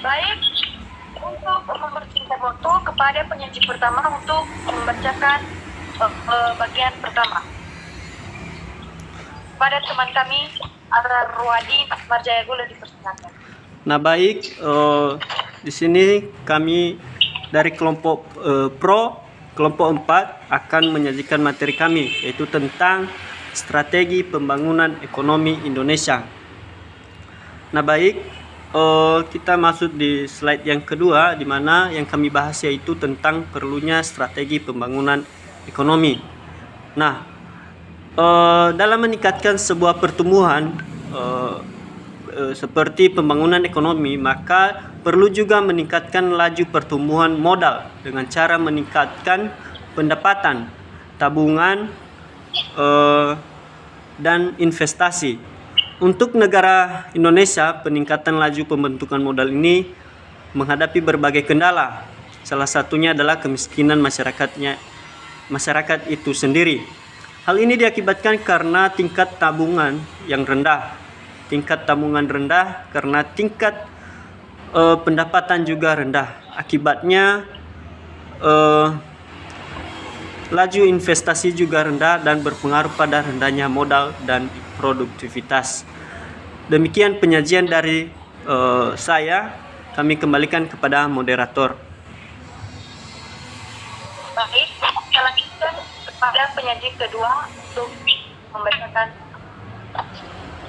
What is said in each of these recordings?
Baik, untuk mempersingkat waktu kepada penyaji pertama untuk membacakan bagian pertama. Pada teman kami, Arwadi Marjaya Gula dipersilakan. Nah baik, di sini kami dari kelompok Pro, kelompok 4 akan menyajikan materi kami, yaitu tentang strategi pembangunan ekonomi Indonesia. Nah baik, kita masuk di slide yang kedua, di mana yang kami bahas yaitu tentang perlunya strategi pembangunan ekonomi. Nah, dalam meningkatkan sebuah pertumbuhan seperti pembangunan ekonomi, maka perlu juga meningkatkan laju pertumbuhan modal dengan cara meningkatkan pendapatan, tabungan, dan investasi. Untuk negara Indonesia, peningkatan laju pembentukan modal ini menghadapi berbagai kendala. Salah satunya adalah kemiskinan masyarakat itu sendiri. Hal ini diakibatkan karena tingkat tabungan yang rendah. Tingkat tabungan rendah karena tingkat pendapatan juga rendah. Akibatnya laju investasi juga rendah dan berpengaruh pada rendahnya modal dan produktivitas. Demikian penyajian dari saya. Kami kembalikan kepada moderator. Baik, kita lanjutkan kepada penyaji kedua untuk membacakan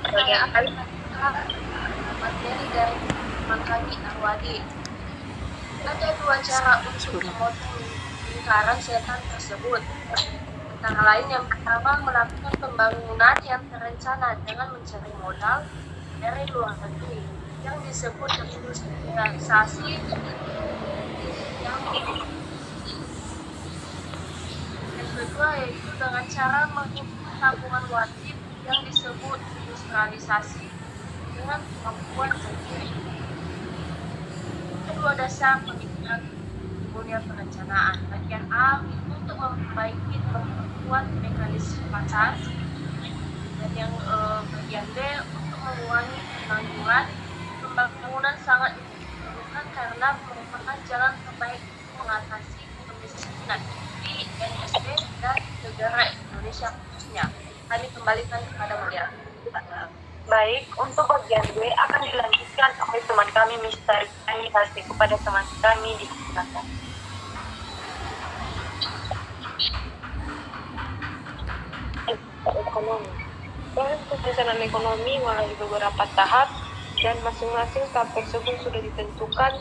bagian materi dari teman kami Arwadi. Ada dua cara untuk memotong lingkaran setan tersebut. Antara lain, yang pertama, melakukan pembangunan yang terencana dengan mencari modal dari luar negeri yang disebut industrialisasi. Yang kedua yaitu dengan cara menghimpun tabungan wajib yang disebut industrialisasi dengan kemampuan sendiri. Kedua dasar pemikiran dunia perencanaan. Bagian A itu untuk memperbaiki memperkuat mekanisme pasar, dan yang bagian B untuk mengurangi penanggungan. Pembangunan sangat diperlukan karena merupakan jalan terbaik mengatasi kemiskinan di NSB dan negara Indonesia khususnya. Kami kembalikan kepada Mulia. Baik, untuk bagian B akan dilanjutkan oleh teman kami Mr. Kami kasih kepada teman kami di belakang. Ekonomi. Proses perencanaan ekonomi melalui beberapa tahap, dan masing-masing tahap tersebut sudah ditentukan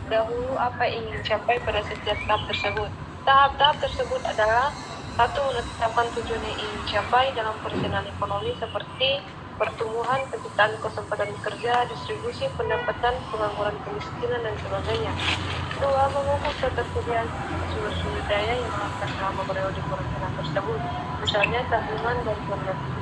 dahulu apa yang ingin dicapai pada setiap tahap tersebut. Tahap-tahap tersebut adalah: 1. Menetapkan tujuan yang ingin dicapai dalam perencanaan ekonomi seperti pertumbuhan, penciptaan kesempatan kerja, distribusi pendapatan, pengangguran, kemiskinan, dan sebagainya. 2. Mengukur ketersediaan sumber daya yang melekat selama periode perencanaan tersebut, misalnya tabungan dan pendapatan.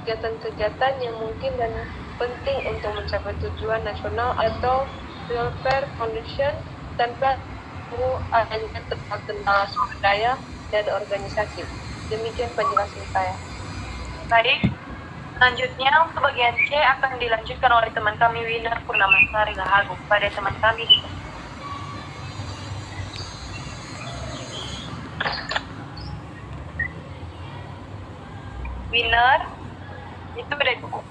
Kegiatan-kegiatan yang mungkin dan penting untuk mencapai tujuan nasional atau welfare foundation tanpa adanya kendala sumber daya dan organisasi. Demikian penjelasan saya. Baik, selanjutnya untuk bagian C akan dilanjutkan oleh teman kami Winner Purnamasari Lahagu pada teman kami di Winner itu udah cukup.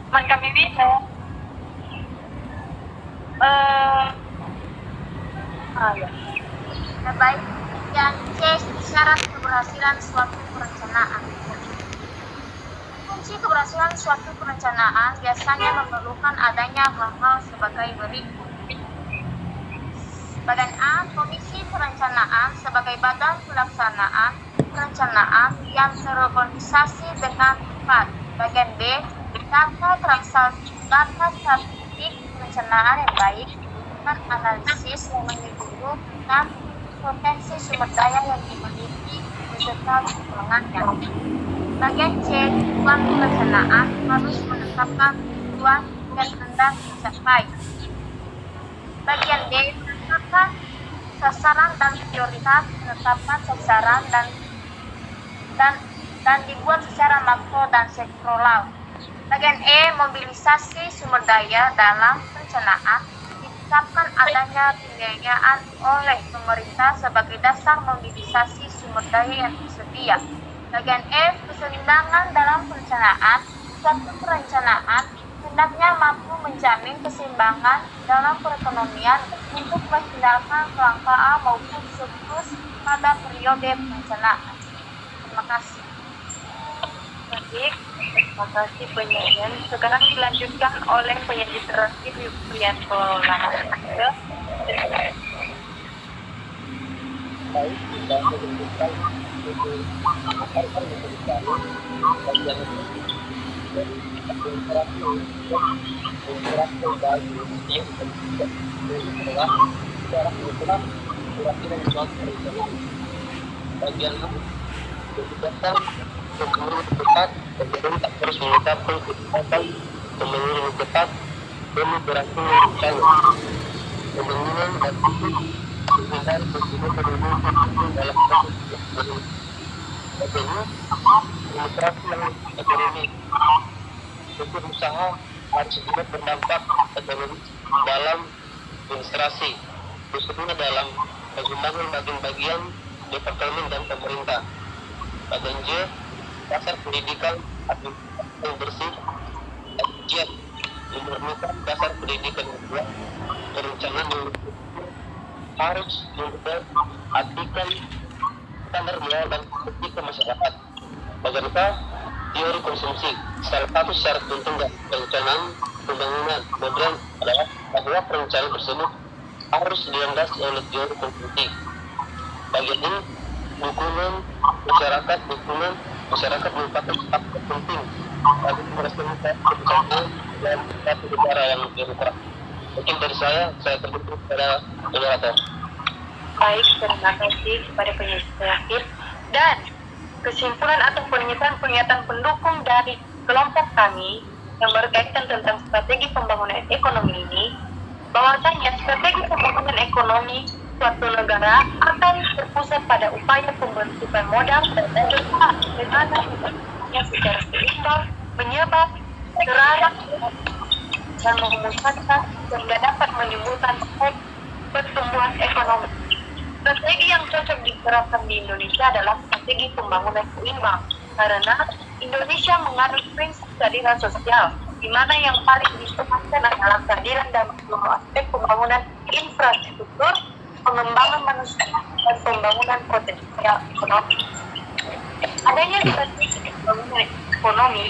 Teman kami Winner Ya, baik. Yang C, syarat keberhasilan suatu perencanaan. Kunci keberhasilan suatu perencanaan biasanya memerlukan adanya hal-hal sebagai berikut. Badan A, Komisi Perencanaan sebagai badan pelaksanaan perencanaan yang terorganisasi dengan tepat. Bagian B, data statistik perencanaan yang baik. melakukan analisis yang menyeluruh tentang potensi sumber daya yang dimiliki beserta kekurangannya. Bagian C, waktu perencanaan harus menetapkan tujuan dan hendak dicapai. Bagian D, menetapkan sasaran dan prioritas, menetapkan sasaran dan dibuat secara makro dan sektoral. Bagian E, mobilisasi sumber daya dalam perencanaan, ditetapkan adanya pembiayaan oleh pemerintah sebagai dasar mobilisasi sumber daya yang tersedia. Bagian F, keseimbangan dalam perencanaan. Suatu perencanaan hendaknya mampu menjamin keseimbangan dalam perekonomian untuk menghindarkan kelangkaan maupun surplus pada periode perencanaan. Terima kasih. Baik, terima kasih penyajian. Sekarang dilanjutkan oleh penyaji terakhir Yuprianto Lahasada. Baik, kita melanjutkan bagian kebijakan pembangunan cepat, pemerintah terus menetapkan kebijakan pembangunan cepat demi berhasil rencana pembangunan dan dengan pembangunan dalam proses bagaimana demokrasi yang ekonomi untuk usaha harus juga berdampak ekonomi dalam administrasi khususnya dalam pengembangan bagian-bagian departemen dan pemerintah. Bagian J, dasar pendidikan yang bersih dan giat memerlukan dasar pendidikan yang kuat, perencanaan yang harus memperhatikan standar moral dan etika masyarakat. Bagian K, teori konsumsi. Salah satu syarat penting dari perencanaan pembangunan modern adalah bahwa perencanaan tersebut harus dilandasi oleh teori konsumsi. Bagian ini, dukungan masyarakat merupakan faktor penting bagi merealisasikan perencanaan dan satu negara yang demokratis. Mungkin dari saya tertutup pada moderator. Baik, terima kasih kepada penyaji terakhir. Dan kesimpulan atau pernyataan pendukung dari kelompok kami yang berkaitan tentang strategi pembangunan ekonomi ini, bahwasanya strategi pembangunan ekonomi suatu negara akan berpusat pada upaya pembentukan modal dan bagaimana yang secara seimbang menyebar terarah dan memusatkan sehingga dapat menimbulkan pertumbuhan ekonomi. Strategi yang cocok diterapkan di Indonesia adalah strategi pembangunan seimbang karena Indonesia menganut prinsip keadilan sosial, di mana yang paling ditekankan adalah keadilan dalam seluruh aspek pembangunan infrastruktur, pengembangan manusia, dan pembangunan potensial ekonomi. Adanya strategi pembangunan ekonomi,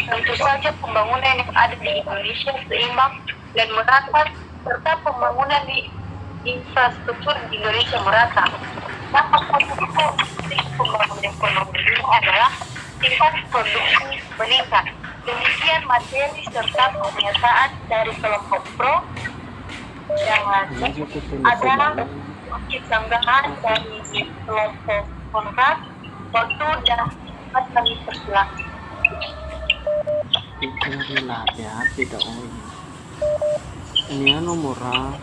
tentu saja pembangunan yang ada di Indonesia seimbang dan merata, serta pembangunan di infrastruktur di Indonesia merata. Maka pembangunan ekonomi ini adalah tingkat produksi meningkat. Demikian materi serta pernyataan dari kelompok pro. Jangan ada sanggahan dari kelompok kontra. Waktu dan kami persilakan. Itu ya, tidak ini nomornya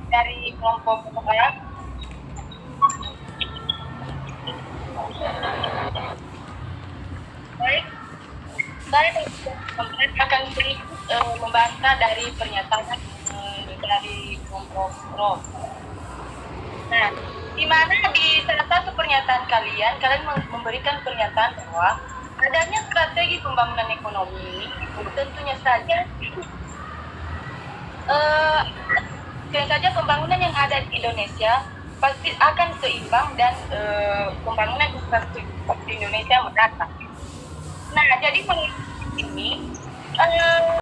Dari kelompok kontra. Baik, saya akan sedikit membantah dari pernyataan dari kelompok pro. Nah, di mana di salah satu pernyataan kalian memberikan pernyataan bahwa adanya strategi pembangunan ekonomi ini tentunya saja pembangunan yang ada di Indonesia pasti akan seimbang dan pembangunan infrastruktur di Indonesia merata. Nah, jadi menurut ini